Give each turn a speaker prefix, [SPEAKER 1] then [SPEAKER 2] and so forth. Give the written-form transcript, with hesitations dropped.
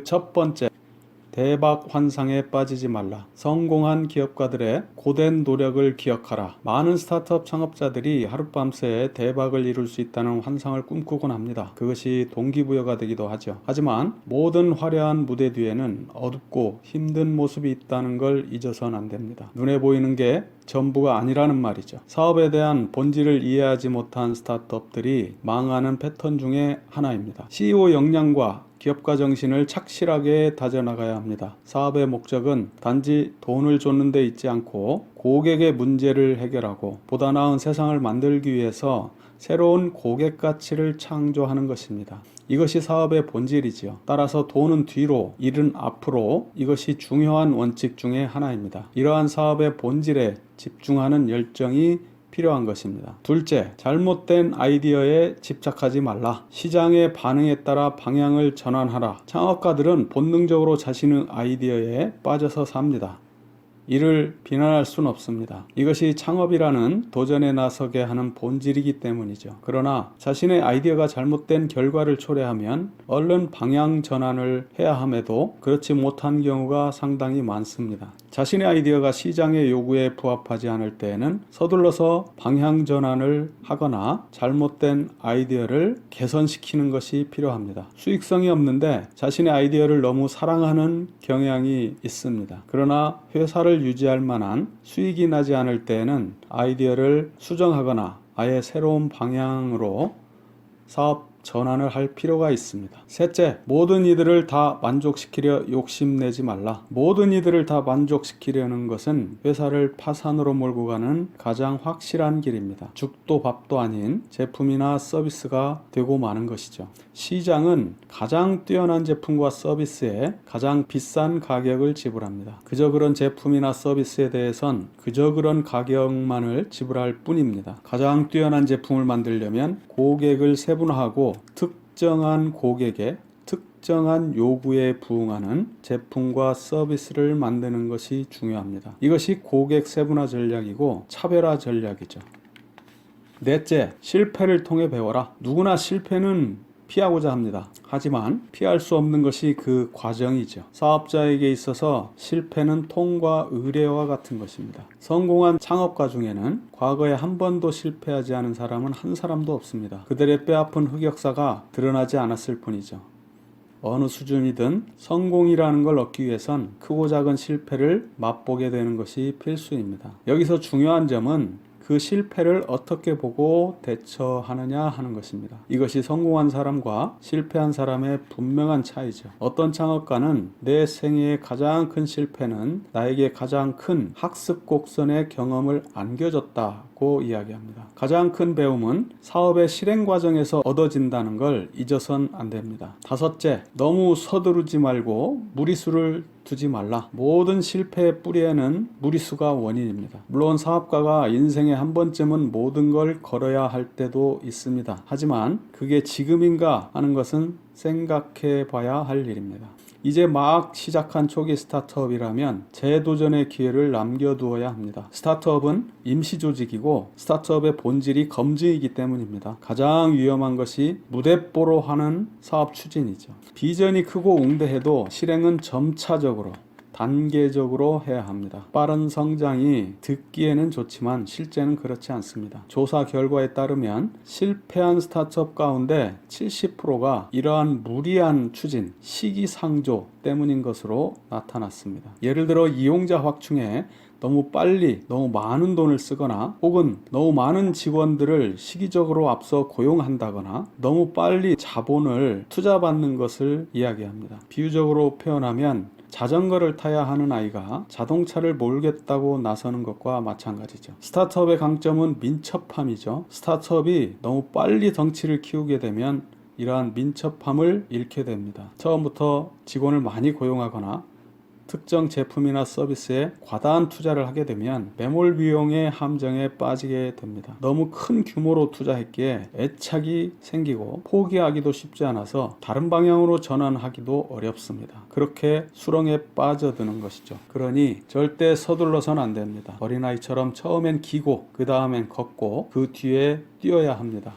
[SPEAKER 1] 첫 번째, 대박 환상에 빠지지 말라. 성공한 기업가들의 고된 노력을 기억하라. 많은 스타트업 창업자들이 하룻밤새 대박을 이룰 수 있다는 환상을 꿈꾸곤 합니다. 그것이 동기부여가 되기도 하죠. 하지만 모든 화려한 무대 뒤에는 어둡고 힘든 모습이 있다는 걸 잊어서는 안 됩니다. 눈에 보이는 게 전부가 아니라는 말이죠. 사업에 대한 본질을 이해하지 못한 스타트업들이 망하는 패턴 중에 하나입니다. CEO 역량과 기업가 정신을 착실하게 다져나가야 합니다. 사업의 목적은 단지 돈을 쫓는 데 있지 않고 고객의 문제를 해결하고 보다 나은 세상을 만들기 위해서 새로운 고객 가치를 창조하는 것입니다. 이것이 사업의 본질이지요. 따라서 돈은 뒤로, 일은 앞으로, 이것이 중요한 원칙 중에 하나입니다. 이러한 사업의 본질에 집중하는 열정이 필요한 것입니다. 둘째, 잘못된 아이디어에 집착하지 말라. 시장의 반응에 따라 방향을 전환하라. 창업가들은 본능적으로 자신의 아이디어에 빠져서 삽니다. 이를 비난할 수는 없습니다. 이것이 창업이라는 도전에 나서게 하는 본질이기 때문이죠. 그러나 자신의 아이디어가 잘못된 결과를 초래하면 얼른 방향 전환을 해야 함에도 그렇지 못한 경우가 상당히 많습니다. 자신의 아이디어가 시장의 요구에 부합하지 않을 때에는 서둘러서 방향 전환을 하거나 잘못된 아이디어를 개선시키는 것이 필요합니다. 수익성이 없는데 자신의 아이디어를 너무 사랑하는 경향이 있습니다. 그러나 회사를 유지할 만한 수익이 나지 않을 때에는 아이디어를 수정하거나 아예 새로운 방향으로 사업 전환을 할 필요가 있습니다. 셋째, 모든 이들을 다 만족시키려 욕심내지 말라. 모든 이들을 다 만족시키려는 것은 회사를 파산으로 몰고 가는 가장 확실한 길입니다. 죽도 밥도 아닌 제품이나 서비스가 되고 마는 것이죠. 시장은 가장 뛰어난 제품과 서비스에 가장 비싼 가격을 지불합니다. 그저 그런 제품이나 서비스에 대해선 그저 그런 가격만을 지불할 뿐입니다. 가장 뛰어난 제품을 만들려면 고객을 세분화하고 특정한 고객의 특정한 요구에 부응하는 제품과 서비스를 만드는 것이 중요합니다. 이것이 고객 세분화 전략이고 차별화 전략이죠. 넷째, 실패를 통해 배워라. 누구나 실패는 피하고자 합니다. 하지만 피할 수 없는 것이 그 과정이죠. 사업자에게 있어서 실패는 통과 의례와 같은 것입니다. 성공한 창업가 중에는 과거에 한 번도 실패하지 않은 사람은 한 사람도 없습니다. 그들의 뼈아픈 흑역사가 드러나지 않았을 뿐이죠. 어느 수준이든 성공이라는 걸 얻기 위해선 크고 작은 실패를 맛보게 되는 것이 필수입니다. 여기서 중요한 점은 그 실패를 어떻게 보고 대처하느냐 하는 것입니다. 이것이 성공한 사람과 실패한 사람의 분명한 차이죠. 어떤 창업가는 내 생애의 가장 큰 실패는 나에게 가장 큰 학습 곡선의 경험을 안겨줬다고 이야기합니다. 가장 큰 배움은 사업의 실행 과정에서 얻어진다는 걸 잊어선 안 됩니다. 다섯째, 너무 서두르지 말고 무리수를 두지 말라. 모든 실패의 뿌리에는 무리수가 원인입니다. 물론 사업가가 인생에 한 번쯤은 모든 걸 걸어야 할 때도 있습니다. 하지만 그게 지금인가 하는 것은 생각해 봐야 할 일입니다. 이제 막 시작한 초기 스타트업이라면 재도전의 기회를 남겨두어야 합니다. 스타트업은 임시조직이고 스타트업의 본질이 검증이기 때문입니다. 가장 위험한 것이 무대뽀로 하는 사업 추진이죠. 비전이 크고 웅대해도 실행은 점차적으로 단계적으로 해야 합니다. 빠른 성장이 듣기에는 좋지만 실제는 그렇지 않습니다. 조사 결과에 따르면 실패한 스타트업 가운데 70%가 이러한 무리한 추진, 시기상조 때문인 것으로 나타났습니다. 예를 들어 이용자 확충에 너무 빨리 너무 많은 돈을 쓰거나 혹은 너무 많은 직원들을 시기적으로 앞서 고용한다거나 너무 빨리 자본을 투자받는 것을 이야기합니다. 비유적으로 표현하면 자전거를 타야 하는 아이가 자동차를 몰겠다고 나서는 것과 마찬가지죠. 스타트업의 강점은 민첩함이죠. 스타트업이 너무 빨리 덩치를 키우게 되면 이러한 민첩함을 잃게 됩니다. 처음부터 직원을 많이 고용하거나 특정 제품이나 서비스에 과다한 투자를 하게 되면 매몰 비용의 함정에 빠지게 됩니다. 너무 큰 규모로 투자했기에 애착이 생기고 포기하기도 쉽지 않아서 다른 방향으로 전환하기도 어렵습니다. 그렇게 수렁에 빠져드는 것이죠. 그러니 절대 서둘러서는 안 됩니다. 어린아이처럼 처음엔 기고 그 다음엔 걷고 그 뒤에 뛰어야 합니다.